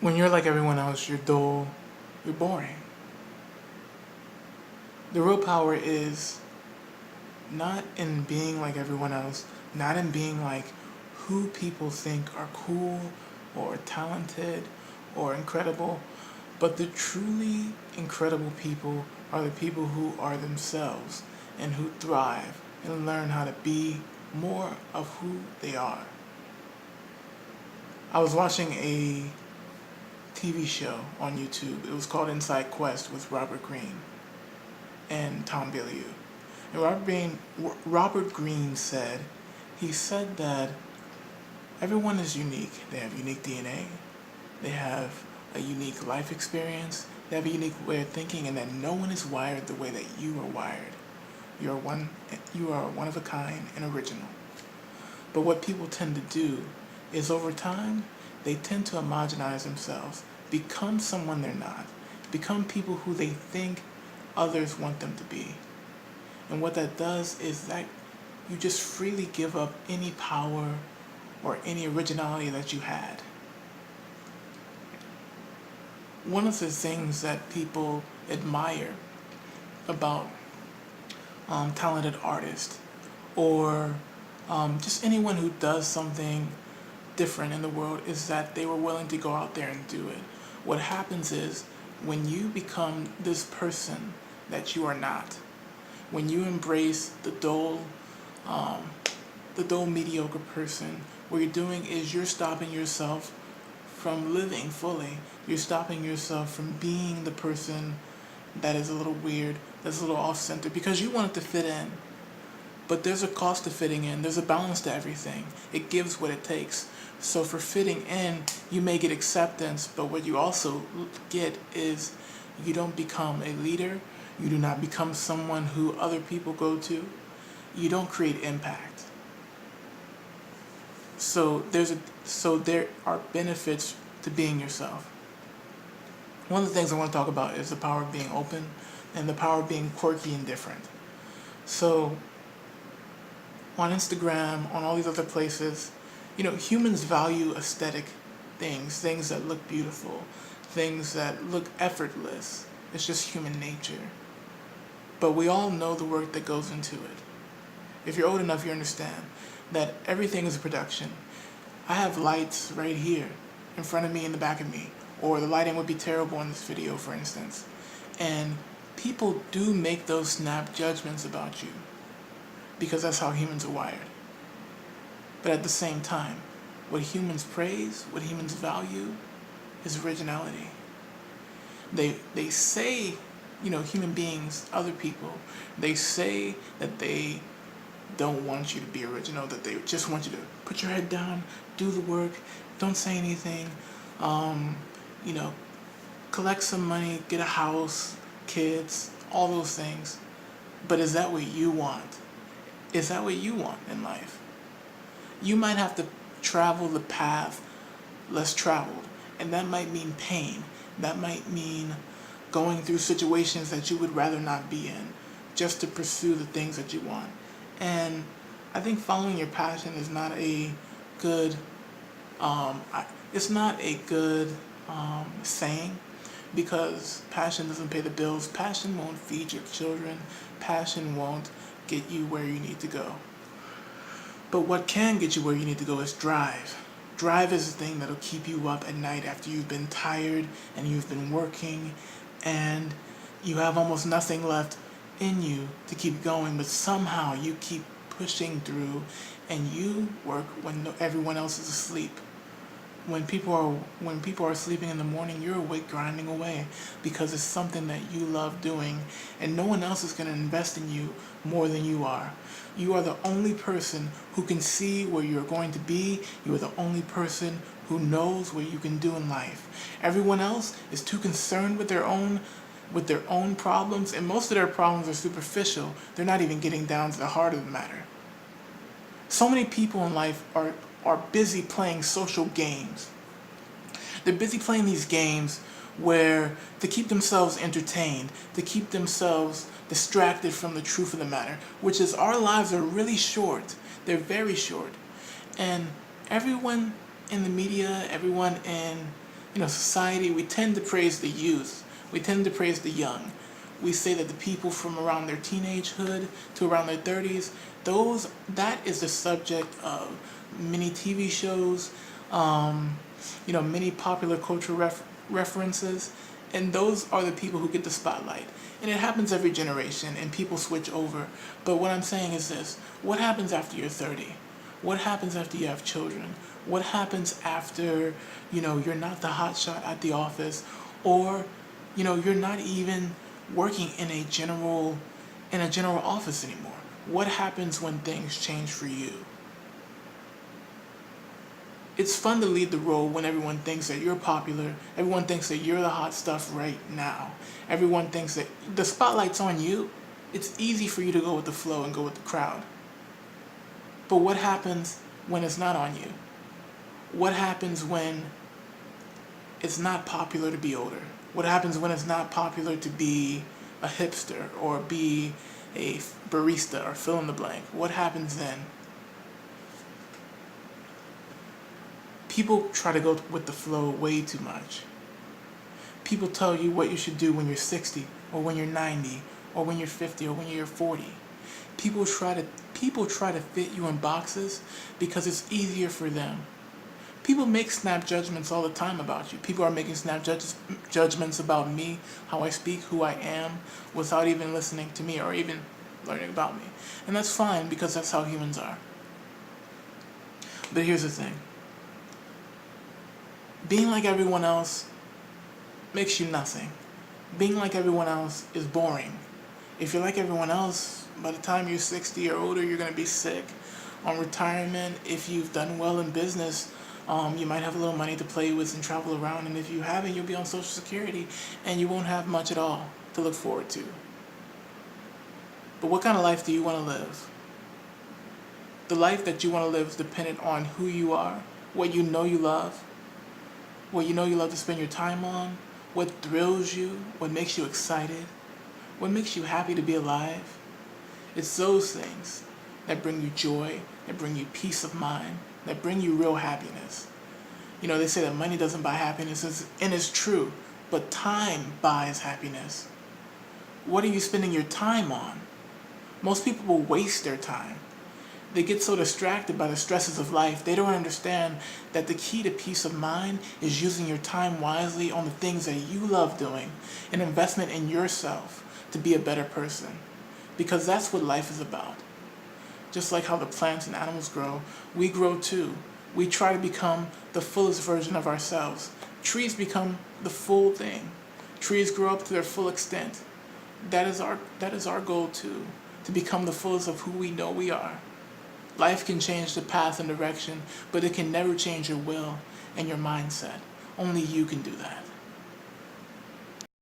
When you're like everyone else, you're dull, you're boring. The real power is not in being like everyone else, not in being like who people think are cool or talented or incredible, but the truly incredible people are the people who are themselves and who thrive and learn how to be more of who they are. I was watching a TV show on YouTube. It was called Inside Quest with Robert Greene and Tom Bilyeu. And Robert Greene said, he said that everyone is unique. They have unique DNA. They have a unique life experience. They have a unique way of thinking, and that no one is wired the way that you are wired. You are one of a kind and original. But what people tend to do is over time, they tend to homogenize themselves, become someone they're not, become people who they think others want them to be. And what that does is that you just freely give up any power or any originality that you had. One of the things that people admire about talented artists or just anyone who does something different in the world is that they were willing to go out there and do it. What happens is when you become this person that you are not, when you embrace the dull mediocre person, what you're doing is you're stopping yourself from living fully. You're stopping yourself from being the person that is a little weird, that's a little off-center, because you want it to fit in. But there's a cost to fitting in. There's a balance to everything. It gives what it takes. So for fitting in, you may get acceptance, but what you also get is you don't become a leader. You do not become someone who other people go to. You don't create impact. So there are benefits to being yourself. One of the things I want to talk about is the power of being open and the power of being quirky and different. So on Instagram, on all these other places, humans value aesthetic things that look beautiful, things that look effortless. It's just human nature. But we all know the work that goes into it. If you're old enough, you understand that everything is a production. I have lights right here in front of me, in the back of me, or the lighting would be terrible in this video, for instance. And people do make those snap judgments about you because that's how humans are wired. But at the same time, what humans praise, what humans value, is originality. They say, human beings, other people, they say that they don't want you to be original, that they just want you to put your head down, do the work, don't say anything, collect some money, get a house, kids, all those things. But is that what you want? Is that what you want in life? You might have to travel the path less traveled, and that might mean pain. That might mean going through situations that you would rather not be in just to pursue the things that you want. And I think following your passion is not a good saying, because passion doesn't pay the bills. Passion won't feed your children. Passion won't get you where you need to go. But what can get you where you need to go is drive. Drive is the thing that'll keep you up at night after you've been tired and you've been working and you have almost nothing left in you to keep going, but somehow you keep pushing through and you work when everyone else is asleep. When people are sleeping in the morning, you're awake grinding away because it's something that you love doing, and no one else is going to invest in you more than you are. You are the only person who can see where you're going to be. You are the only person who knows what you can do in life. Everyone else is too concerned with their own problems, and most of their problems are superficial. They're not even getting down to the heart of the matter. So many people in life are busy playing social games. They're busy playing these games where to keep themselves entertained, to keep themselves distracted from the truth of the matter, which is our lives are really short. They're very short. And everyone in the media, everyone in Society, we tend to praise the youth. We tend to praise the young. We say that the people from around their teenagehood to around their 30s, that is the subject of many TV shows, many popular cultural references, and those are the people who get the spotlight. And it happens every generation, and people switch over. But what I'm saying is this: what happens after you're 30? What happens after you have children? What happens after, you're not the hotshot at the office, or, you're not even working in a general office anymore? What happens when things change for you? It's fun to lead the role when everyone thinks that you're popular. Everyone thinks that you're the hot stuff right now. Everyone thinks that the spotlight's on you. It's easy for you to go with the flow and go with the crowd. But what happens when it's not on you? What happens when it's not popular to be older? What happens when it's not popular to be a hipster or be a barista or fill in the blank? What happens then? People try to go with the flow way too much. People tell you what you should do when you're 60 or when you're 90 or when you're 50 or when you're 40. People try to fit you in boxes because it's easier for them. People make snap judgments all the time about you. People are making snap judgments about me, how I speak, who I am, without even listening to me or even learning about me. And that's fine, because that's how humans are. But here's the thing. Being like everyone else makes you nothing. Being like everyone else is boring. If you're like everyone else, by the time you're 60 or older, you're going to be sick. On retirement, if you've done well in business, you might have a little money to play with and travel around. And if you haven't, you'll be on Social Security and you won't have much at all to look forward to. But what kind of life do you want to live? The life that you want to live is dependent on who you are, what you know you love, what you know you love to spend your time on, what thrills you, what makes you excited, what makes you happy to be alive. It's those things that bring you joy, that bring you peace of mind, that bring you real happiness. They say that money doesn't buy happiness, and it's true, but time buys happiness. What are you spending your time on? Most people will waste their time. They get so distracted by the stresses of life, they don't understand that the key to peace of mind is using your time wisely on the things that you love doing, an investment in yourself to be a better person. Because that's what life is about. Just like how the plants and animals grow, we grow too. We try to become the fullest version of ourselves. Trees become the full thing. Trees grow up to their full extent. That is our goal too, to become the fullest of who we know we are. Life can change the path and direction, but it can never change your will and your mindset. Only you can do that.